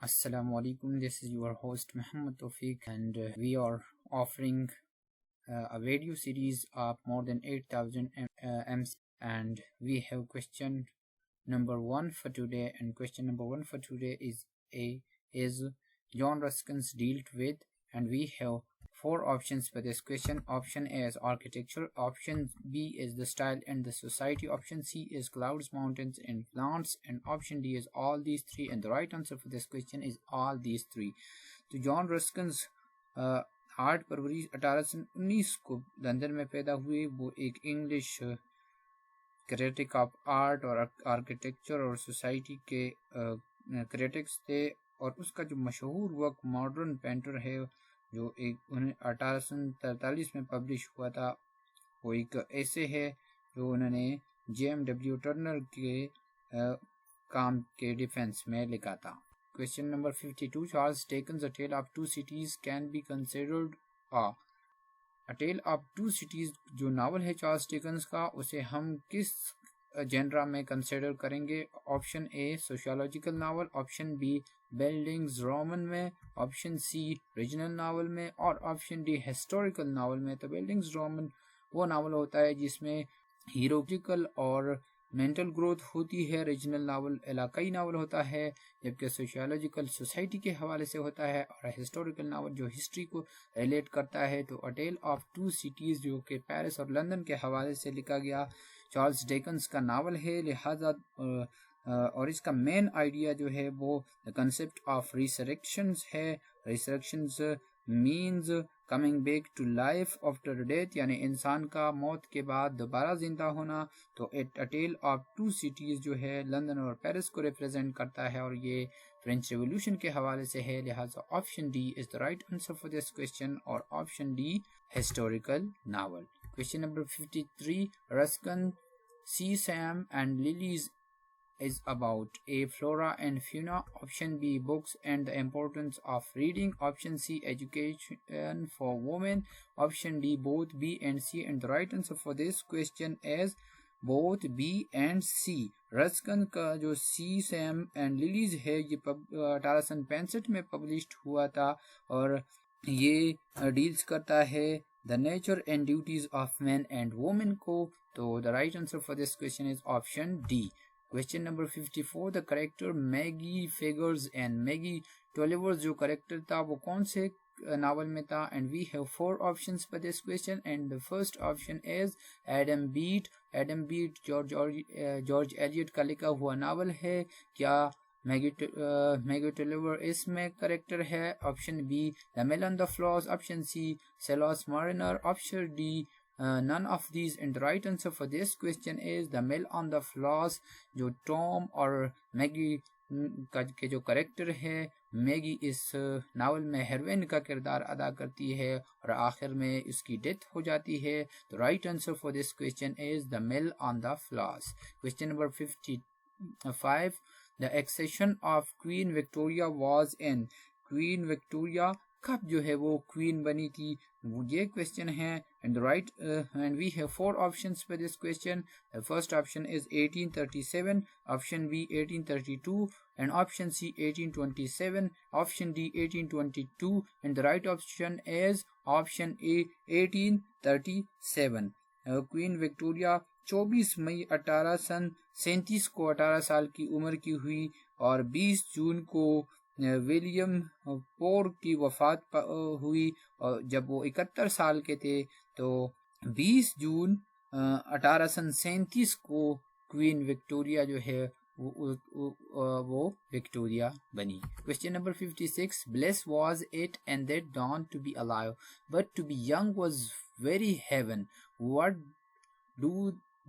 Assalamu alaikum. This is your host Muhammad Tofiq, and we are offering a video series of more than 8,000 MC, and we have question number one for today. And question number one for today is John Ruskin's dealt with, and we have four options for this question. Option A is architecture, option B is the style and the society, option C is clouds, mountains and plants, and option D is all these three. And the right answer for this question is all these three. तो John Ruskin's 8 फरवरी 1819 को London में पैदा हुए। वो एक English critic of art और architecture और society के क्रिटिक्स थे, और उसका जो मशहूर वर्क मॉडर्न पेंटर है जो एक 1843 में पब्लिश हुआ था, वो एक ऐसे है जो उन्होंने JMW टर्नर के काम के डिफेंस में लिखा था। Question number 52, Charles Dickens a tale of two cities can be considered a tale of two cities जो नावल है चार्ल्स डिकेंस का, उसे हम किस जेनरा में कंसिडर करेंगे? Option A sociological novel, option B bildungsroman में, ऑप्शन सी रीजनल नावल में, और ऑप्शन डी हिस्टोरिकल नावल में। तो बिल्डिंग्स रोमन वो नावल होता है जिसमें हीरोलॉजिकल और मेंटल ग्रोथ होती है, रीजनल नावल इलाकाई नावल होता है, जबकि सोशियोलॉजिकल सोसाइटी के हवाले से होता है, और हिस्टोरिकल नावल जो हिस्ट्री को रिलेट करता है। तो अ टेल ऑफ टू सिटीज जो कि पेरिस और लंदन के हवाले से लिखा गया चार्ल्स डिकेंस का नावल है, लिहाजा और इसका मेन आइडिया जो है वो द कंसेप्ट ऑफ रिसरेक्शंस है। Resurrections means coming back to life after death, यानी इंसान का मौत के बाद दोबारा जिंदा होना। तो अ टेल ऑफ टू सिटीज जो है लंदन और पेरिस को रिप्रेजेंट करता है, और ये फ्रेंच रेवोल्यूशन के हवाले से है। लिहाजा option D is the right answer for this question, और option D historical novel. Question number 53, Ruskin Sesame and Lilies is about A, flora and fauna, option B, books and the importance of reading, option C, education for women, option D, both B and C. And the right answer for this question is both B and C. Ruskin का जो सी Sam and lilies है ये 1865 में publish हुआ था, और ये deals करता है the nature and duties of man and women को। तो the right answer for this question is option D. Question number 54, the character Maggie figures and Maggie Tulliver's जो करेक्टर था वो कौन से नावल में था? And we have four options for this question, and the first option is Adam Bede. Adam Bede George Eliot का लिखा हुआ नावल है। क्या मैगी टोलिवर इसमें करेक्टर है? Option B, the mill on the Floss, option C, Silas Marner, option D none of these. And the right answer for this question is the mill on the floss। जो Tom और Maggi का के जो character है, Maggi इस novel में heroin का किरदार अदा करती है और आखिर में इसकी डेथ हो जाती है। तो right answer for this question is the mill on the floss. Question number 55, the accession of Queen Victoria was in. Queen Victoria कब जो है वो क्वीन बनी थी, ये क्वेश्चन है। And right and we have four options for this question. The first option is 1837, option B 1832, and option C 1827, option D 1822, and the right option is option A 1837। Queen Victoria 24 मई 1837 को 18 साल की उम्र की हुई, और 20 जून को विलियम पोर की वफात हुई, और जब वो 71 साल के थे। तो 20 जून 1837 को क्वीन विक्टोरिया जो है वो विक्टोरिया बनी। Question number 56, bless was it and that dawn to be alive, but to be young was very heaven. What do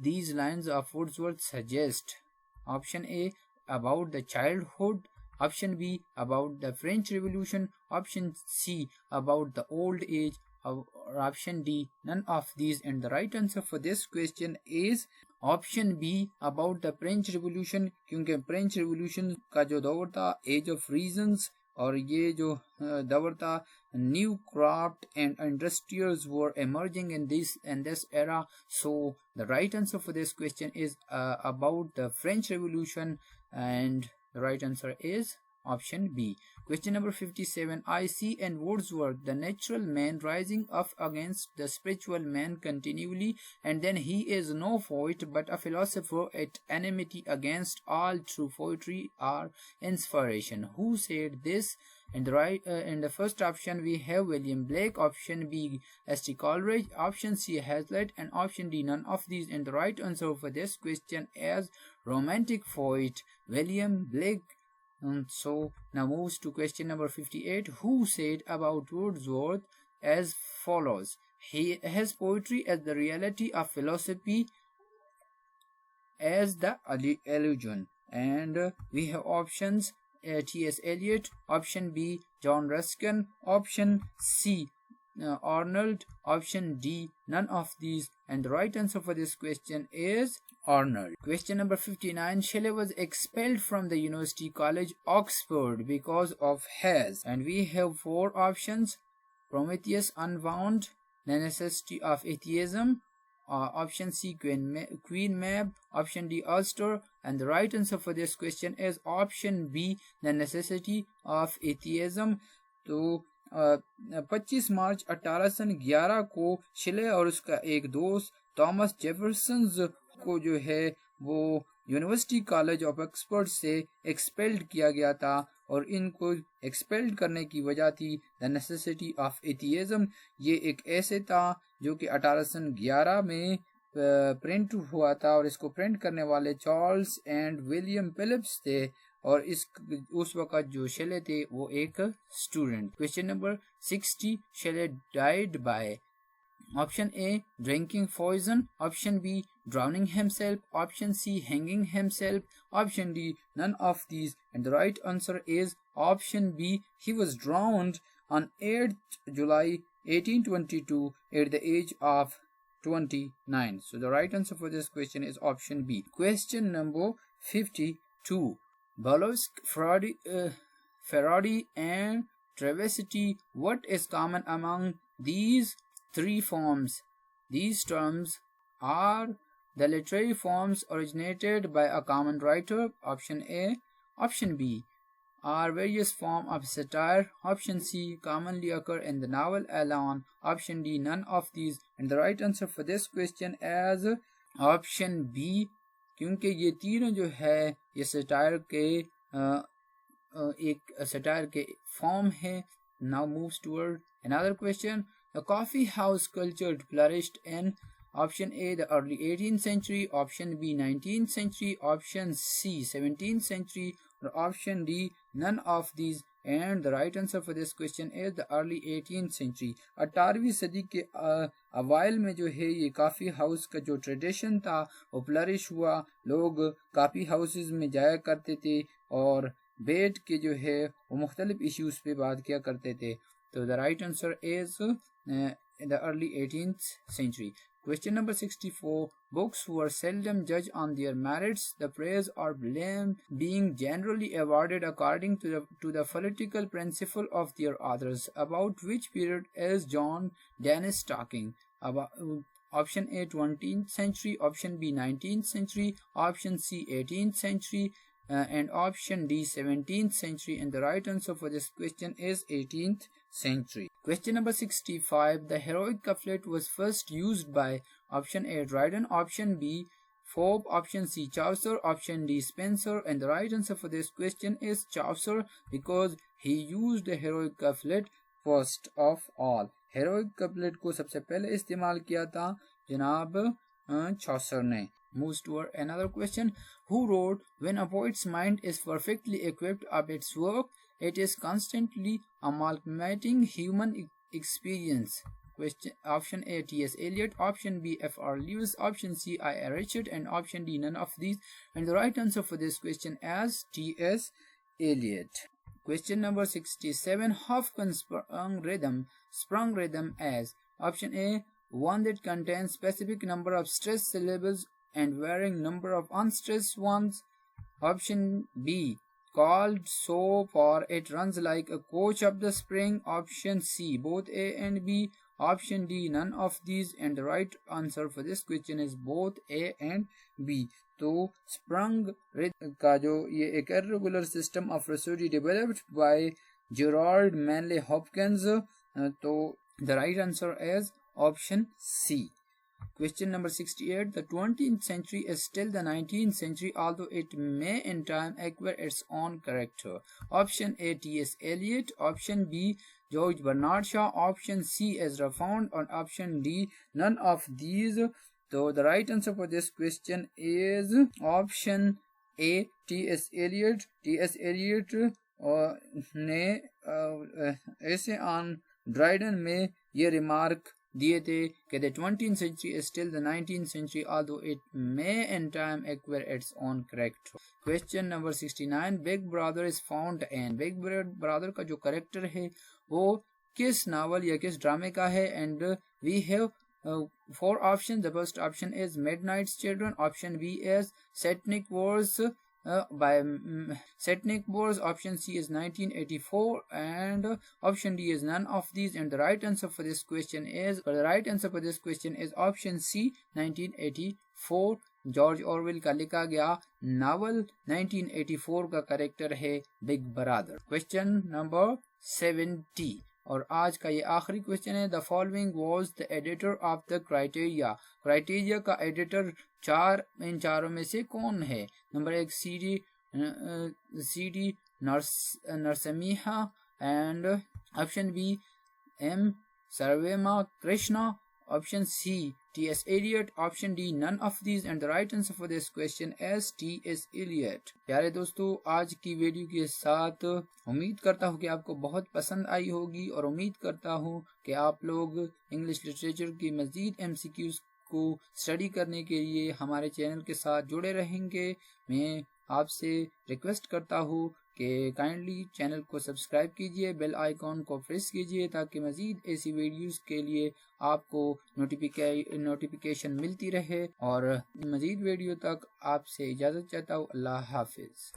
these lines of Wordsworth suggest? Option A, about the childhood, option B, about the French Revolution, option C, about the old age, or option D, none of these. And the right answer for this question is option B, about the French Revolution, क्योंकि French Revolution का जो दौर था as of regions, और ये जो दौर था new craft and industries were emerging in this era. So the right answer for this question is about the French Revolution, and the right answer is option B. Question number 57. I see in Wordsworth the natural man rising up against the spiritual man continually, and then he is no poet but a philosopher at enmity against all true poetry or inspiration. Who said this? In the first option we have William Blake, option B S.T. Coleridge, option C Hazlitt, and option D none of these. And the right answer for this question is romantic poet William Blake. So now moves to question number 58. Who said about Wordsworth as follows? He has poetry as the reality of philosophy as the illusion. And we have options T.S. Eliot, option B John Ruskin, option C Arnold, option D none of these. And the right answer for this question is Arnold. Question number 59. Shelley was expelled from the University College Oxford because of his, and we have four options: Prometheus Unbound, The Necessity of Atheism, option C Queen Mab, option D Ulster. And the right answer for this question is option B The Necessity of Atheism. तो 25 मार्च 1811 को शिले और उसका एक दोस्त Thomas Jefferson को जो है वो यूनिवर्सिटी कॉलेज ऑफ ऑक्सफोर्ड से एक्सपेल्ड किया गया था, और इनको एक्सपेल्ड करने की वजह थी द नेसेसिटी ऑफ एथियज्म। ये एक ऐसे था जो कि 1811 में प्रिंट हुआ था, और इसको प्रिंट करने वाले चार्ल्स एंड विलियम फिलिप्स थे, और उस वक्त जो शेले थे वो एक student. Question number 60. शेले died by option A drinking poison, option B drowning himself, option C hanging himself, option D none of these. And the right answer is option B. He was drowned on 8th July 1822 at the age of 29. So the right answer for this question is option B. Question number 52. Balzac, Faraday and travesty. What is common among these three forms? These terms are the literary forms originated by a common writer, option A. Option B are various forms of satire, option C commonly occur in the novel alone, option D none of these. And the right answer for this question is option B, क्योंकि ये तीनों जो है ये satire के form है। Now moves toward another question. The coffee house culture flourished in option A the early 18th century, option B 19th century, option C 17th century, or option D none of these. And the right answer for this question is the early 18th century. 18वीं सदी के अवाइल में जो है ये काफ़ी house का जो tradition था वो फ्लरिश हुआ। लोग काफ़ी हाउसेस में जाया करते थे और बैठ के जो है वो मुख्तलिफ इश्यूज पे बात किया करते थे। तो the right answer is the early 18th century. Question number 64. Books were seldom judged on their merits, the praise or blame being generally awarded according to the political principle of their authors. About which period is John Dennis talking? About option A 20th century, option B 19th century, option C 18th century, and option D 17th century. And the right answer for this question is 18th century. Question number 65. The heroic couplet was first used by option A Dryden, option B Pope, option C Chaucer, option D Spenser. And the right answer for this question is Chaucer, because he used the heroic couplet first of all. heroic couplet को सबसे पहले इस्तेमाल किया था जनाब Chaucer ने. Moves toward another question. Who wrote, when a poet's mind is perfectly equipped of its work, it is constantly amalgamating human experience? Question option A T.S. Eliot, option B F.R. Lewis, option C I.R. Richard, and option D none of these. And the right answer for this question is T.S. Eliot. Question number 67. Hoffmans sprung rhythm as option A one that contains specific number of stressed syllables and varying number of unstressed ones, option B called so for it runs like a coach up the spring, option C both A and B, option D none of these. And the right answer for this question is both A and B. तो sprung का जो ये एक irregular system of prosody developed by Gerald Manley Hopkins, तो the right answer is option C. Question number 68. The 20th century is still the 19th century, although it may in time acquire its own character. Option A, T.S. Eliot. Option B, George Bernard Shaw. Option C, Ezra Pound. Or option D, none of these. So the right answer for this question is option A, T.S. Eliot. T.S. Eliot ने ऐसे on Dryden में ये remark दिए थे कि the 20th century is still the 19th century, although it may in time acquire its own character. Question number 69. Big Brother is found in. Big Brother का जो character है वो किस नावल या किस ड्रामे का है? And we have 4 options. The first option is Midnight's Children. Option B is Satanic Wars by Satanic Wars. Option C is 1984, and option D is none of these. And the right answer for this question is option C, 1984. George Orwell का लिखा गया novel 1984 का character है big brother. Question number 70 और आज का ये आखिरी क्वेश्चन है. The following was the editor of the Criteria. Criteria का एडिटर इन चारों में से कौन है? Number 1 C D Narasimha, and option B M Sarvema Krishna, option C T.S. Eliot, option D none of these. And the right answer for this question is T.S. Eliot. प्यारे दोस्तों, आज की वीडियो के साथ उम्मीद करता हूँ कि आपको बहुत पसंद आई होगी और उम्मीद करता हूँ कि आप लोग इंग्लिश लिटरेचर की मज़ीद MCQs को स्टडी करने के लिए हमारे चैनल के साथ जुड़े रहेंगे. मैं आपसे रिक्वेस्ट करता हूँ कि काइंडली चैनल को सब्सक्राइब कीजिए, बेल आइकॉन को प्रेस कीजिए ताकि मज़ीद ऐसी वीडियोस के लिए आपको नोटिफिकेशन मिलती रहे. और मज़ीद वीडियो तक आपसे इजाज़त चाहता हूँ. अल्लाह हाफिज़.